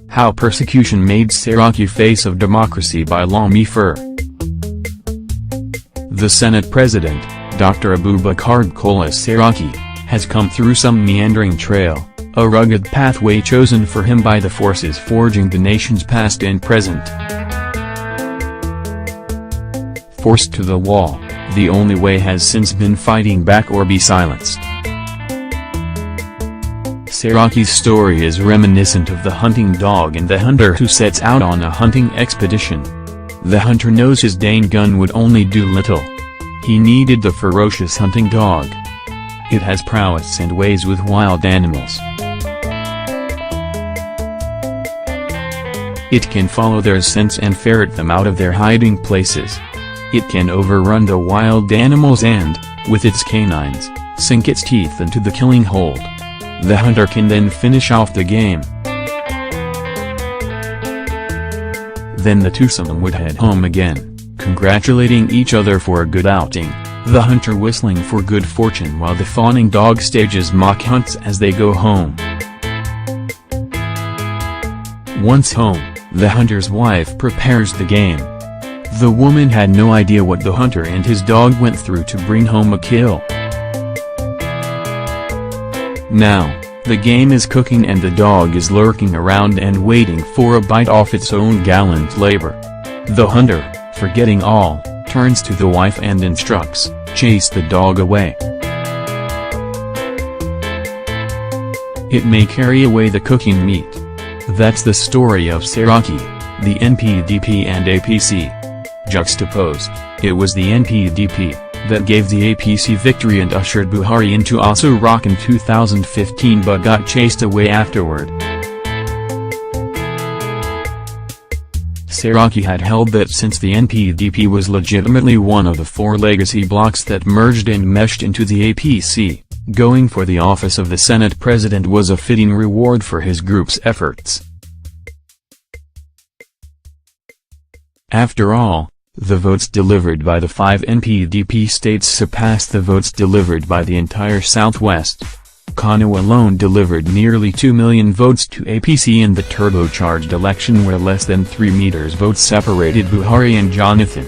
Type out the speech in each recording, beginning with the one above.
How persecution made Saraki face of democracy by law. Mefor. The Senate President, Dr. Abubakar Kola Saraki, has come through some meandering trail, a rugged pathway chosen for him by the forces forging the nation's past and present. Forced to the wall, the only way has since been fighting back or be silenced. Saraki's story is reminiscent of the hunting dog and the hunter who sets out on a hunting expedition. The hunter knows his dane gun would only do little. He needed the ferocious hunting dog. It has prowess and ways with wild animals. It can follow their scents and ferret them out of their hiding places. It can overrun the wild animals and, with its canines, sink its teeth into the killing hold. The hunter can then finish off the game. Then the twosome would head home again, congratulating each other for a good outing, the hunter whistling for good fortune while the fawning dog stages mock hunts as they go home. Once home, the hunter's wife prepares the game. The woman had no idea what the hunter and his dog went through to bring home a kill. Now, the game is cooking and the dog is lurking around and waiting for a bite off its own gallant labor. The hunter, forgetting all, turns to the wife and instructs, "Chase the dog away. It may carry away the cooking meat." That's the story of Saraki, the NPDP and APC. Juxtaposed, it was the NPDP that gave the APC victory and ushered Buhari into also rock in 2015 but got chased away afterward. Saraki had held that since the NPDP was legitimately one of the four legacy blocs that merged and meshed into the APC, going for the office of the Senate President was a fitting reward for his group's efforts. After all, the votes delivered by the 5 NPDP states surpassed the votes delivered by the entire Southwest. Kano alone delivered nearly 2 million votes to APC in the turbocharged election where less than 3 meters votes separated Buhari and Jonathan.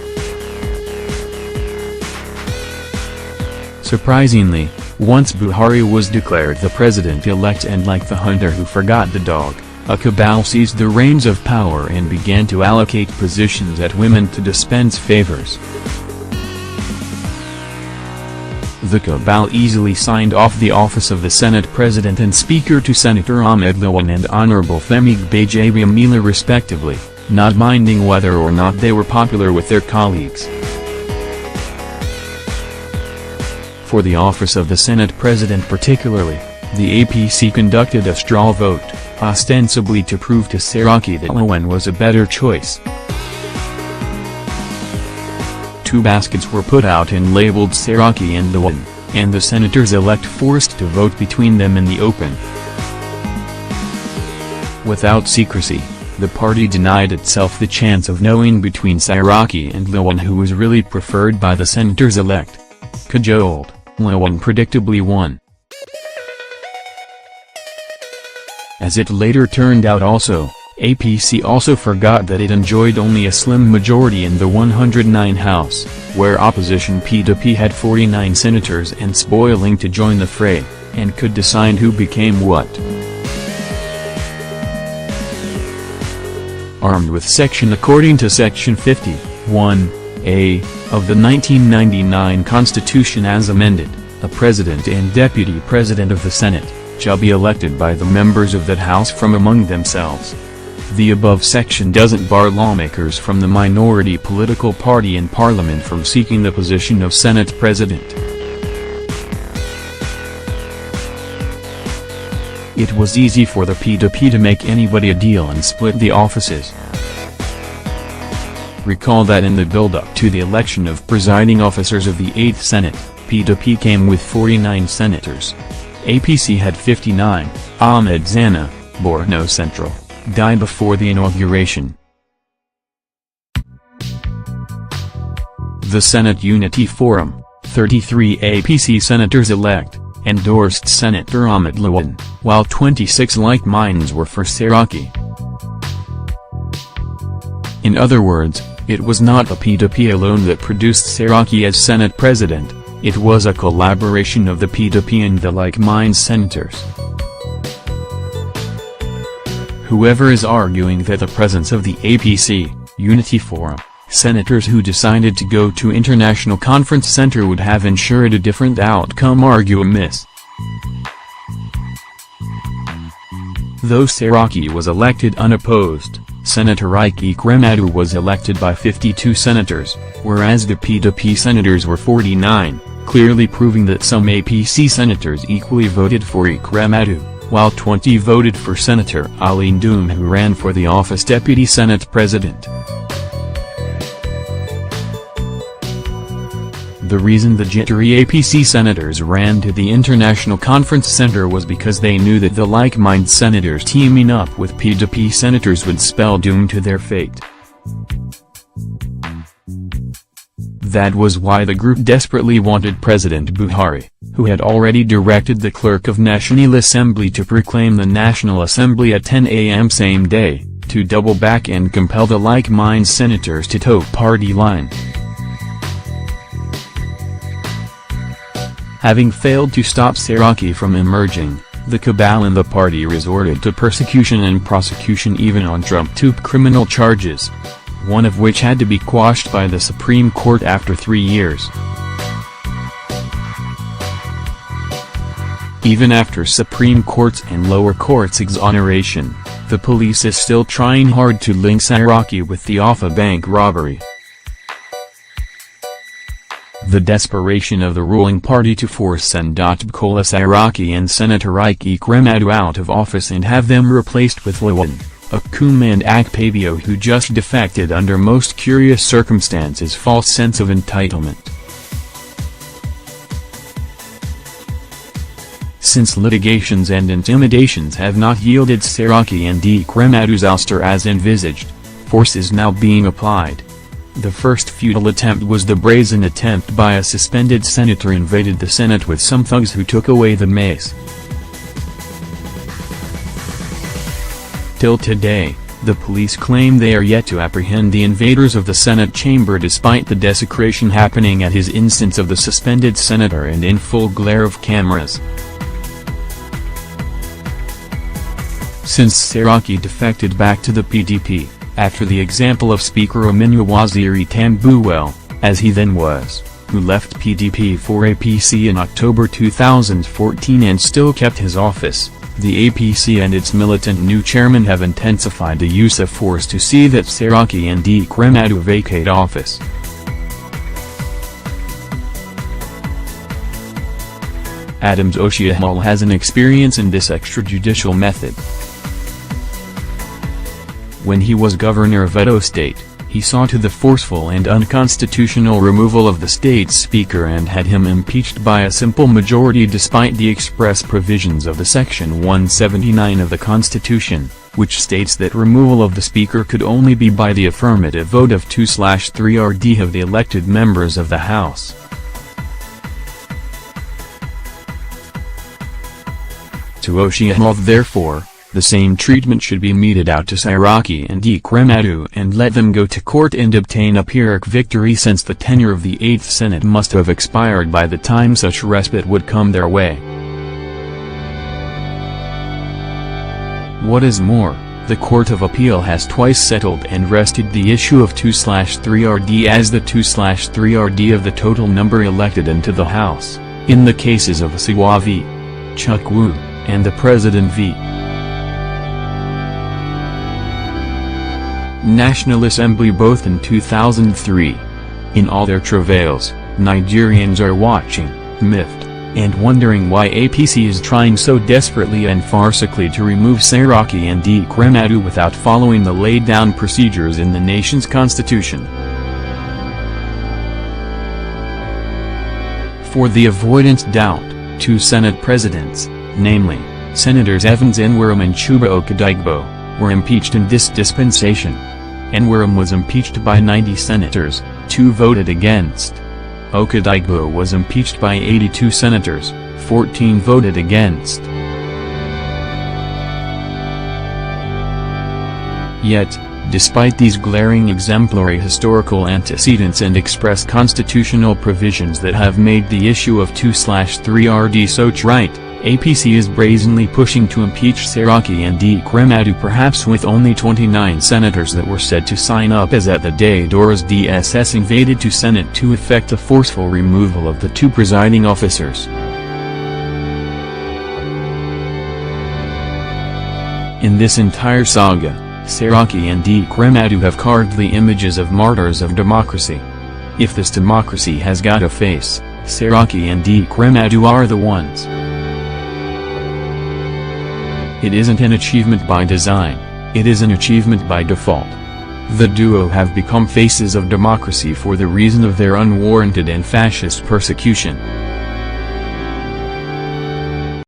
Surprisingly, once Buhari was declared the president-elect and like the hunter who forgot the dog, a cabal seized the reins of power and began to allocate positions at women to dispense favors. The cabal easily signed off the office of the Senate President and Speaker to Senator Ahmed Lawan and Honorable Femi Gbajabiamila respectively, not minding whether or not they were popular with their colleagues. For the office of the Senate President particularly, the APC conducted a straw vote, ostensibly to prove to Saraki that Lawan was a better choice. 2 baskets were put out and labeled Saraki and Lawan, and the senators-elect forced to vote between them in the open. Without secrecy, the party denied itself the chance of knowing between Saraki and Lawan who was really preferred by the senators-elect. Cajoled, Lawan predictably won. As it later turned out also, APC also forgot that it enjoyed only a slim majority in the 109 House, where opposition PDP had 49 senators and spoiling to join the fray, and could decide who became what. Armed with according to Section 51(a) of the 1999 Constitution as amended, a President and Deputy President of the Senate shall be elected by the members of that House from among themselves. The above section doesn't bar lawmakers from the minority political party in Parliament from seeking the position of Senate President. It was easy for the PDP to make anybody a deal and split the offices. Recall that in the build-up to the election of presiding officers of the 8th Senate, PDP came with 49 senators. APC had 59, Ahmed Zana, Borno Central, died before the inauguration. The Senate Unity Forum, 33 APC senators-elect, endorsed Senator Ahmed Lawan, while 26 like minds were for Saraki. In other words, it was not the PDP alone that produced Saraki as Senate President, it was a collaboration of the PDP and the like-minded senators. Whoever is arguing that the presence of the APC, Unity Forum, senators who decided to go to International Conference Center would have ensured a different outcome argue amiss. Though Saraki was elected unopposed, Senator Ike Kremadu was elected by 52 senators, whereas the PDP senators were 49, clearly proving that some APC senators equally voted for Kremadu, while 20 voted for Senator Ali Ndoum, who ran for the office Deputy Senate President. The reason the jittery APC senators ran to the International Conference Center was because they knew that the like-minded senators teaming up with PDP senators would spell doom to their fate. That was why the group desperately wanted President Buhari, who had already directed the Clerk of National Assembly to proclaim the National Assembly at 10 a.m. same day, to double back and compel the like-minded senators to toe party line. Having failed to stop Saraki from emerging, the cabal in the party resorted to persecution and prosecution even on Trump-2 criminal charges, one of which had to be quashed by the Supreme Court after 3 years. Even after Supreme Court's and lower courts' exoneration, the police is still trying hard to link Saraki with the Alpha Bank robbery. The desperation of the ruling party to force Senate Bukola Saraki and Senator Ike Kremadu out of office and have them replaced with Lawan, Akuma and Akpabio, who just defected under most curious circumstances, false sense of entitlement. Since litigations and intimidations have not yielded Saraki and Kremadu's ouster as envisaged, force is now being applied. The first futile attempt was the brazen attempt by a suspended senator invaded the Senate with some thugs who took away the mace. Till today, the police claim they are yet to apprehend the invaders of the Senate chamber despite the desecration happening at his instance of the suspended senator and in full glare of cameras. Since Saraki defected back to the PDP, after the example of Speaker Aminu Waziri Tambuwal, as he then was, who left PDP for APC in October 2014 and still kept his office, the APC and its militant new chairman have intensified the use of force to see that Saraki and Kremadu vacate office. Adams Oshiamal has an experience in this extrajudicial method. When he was governor of Edo State, he saw to the forceful and unconstitutional removal of the state's speaker and had him impeached by a simple majority despite the express provisions of the Section 179 of the Constitution, which states that removal of the speaker could only be by the affirmative vote of 2/3 of the elected members of the House. To Oshiamal, therefore, the same treatment should be meted out to Saraki and Kremadu and let them go to court and obtain a Pyrrhic victory, since the tenure of the 8th Senate must have expired by the time such respite would come their way. What is more, the Court of Appeal has twice settled and rested the issue of 2/3 as the 2/3 of the total number elected into the House, in the cases of Asiwa v. Chukwu, and the President v. National Assembly, both in 2003. In all their travails, Nigerians are watching, miffed, and wondering why APC is trying so desperately and farcically to remove Saraki and Kremadu without following the laid-down procedures in the nation's constitution. For the avoidance doubt, 2 Senate presidents, namely, Senators Evans Enwurum and Chuba Okadigbo, were impeached in this dispensation. Enwurum was impeached by 90 senators, 2 voted against. Okadigbo was impeached by 82 senators, 14 voted against. Yet, Despite these glaring exemplary historical antecedents and express constitutional provisions that have made the issue of 2/3 so trite, APC is brazenly pushing to impeach Saraki and D. Kremadu, perhaps with only 29 senators that were said to sign up as at the day Dora's DSS invaded to Senate to effect the forceful removal of the two presiding officers. In this entire saga, Saraki and D. Kremadu have carved the images of martyrs of democracy. If this democracy has got a face, Saraki and D. Kremadu are the ones. It isn't an achievement by design, it is an achievement by default. The duo have become faces of democracy for the reason of their unwarranted and fascist persecution.